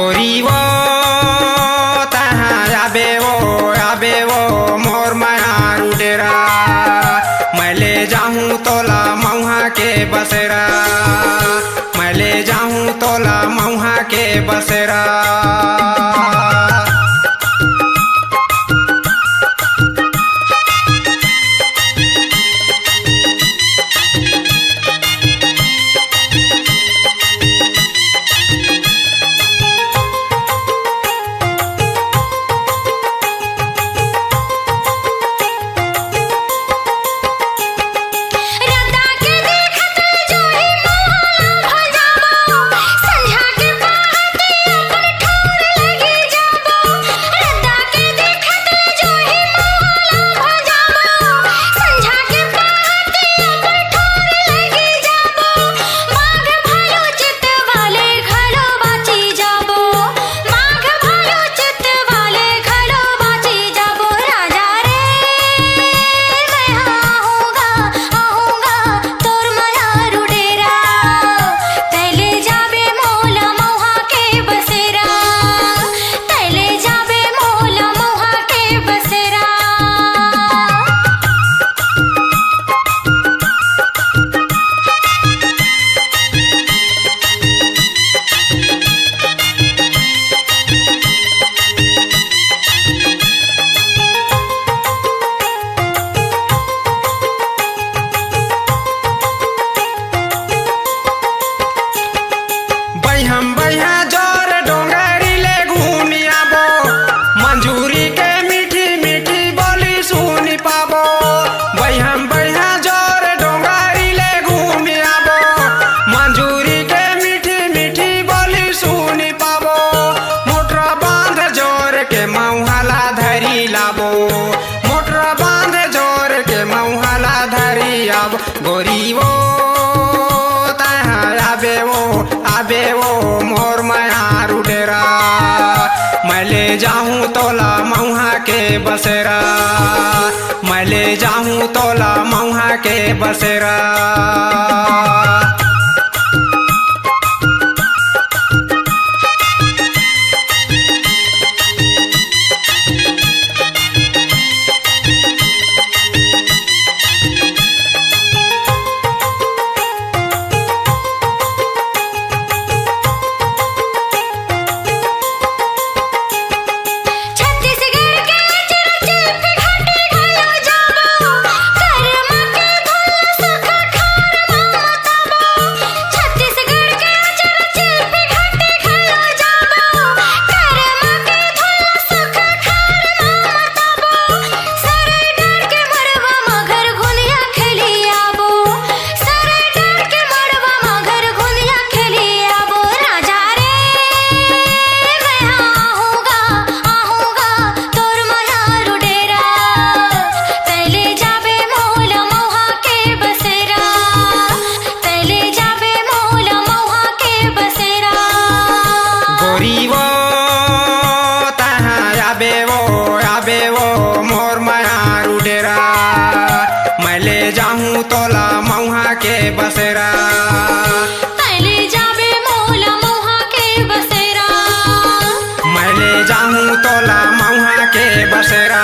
गोरी वो तहाँ आबे वो मोर मायारू डेरा। मैं ले जाऊँ तोला मऊहा के बसेरा, मैं ले जाऊँ तोला मऊहा के बसेरा। हम बढ़िया जोर डोंगरी ले घूमी आबो, मंजूरी के मीठी मीठी बोली सुनी पाबो। भाई हम बढ़िया जोर डोंगरी ले घूमी आबो, मंजूरी के मीठी मीठी बोली सुनी पाबो। मोटर बांध जोर के मऊहाला धरी लाबो, मोटर बांध जोर के मऊहाला धरी आबो। गोरी वो आबे वो मोर मायारू डेरा। मैं ले जाऊँ तोला मऊहा के बसेरा, मैं ले जाऊँ तोला मऊहा के बसेरा। गोरी वो तहाँ आबे वो मोर मायारू डेरा। मैं ले जाऊँ तोला मऊहा के बसेरा, मैं ले जाबे मोला मऊहा के बसेरा, मैं ले जाऊँ तोला मऊहा के बसेरा।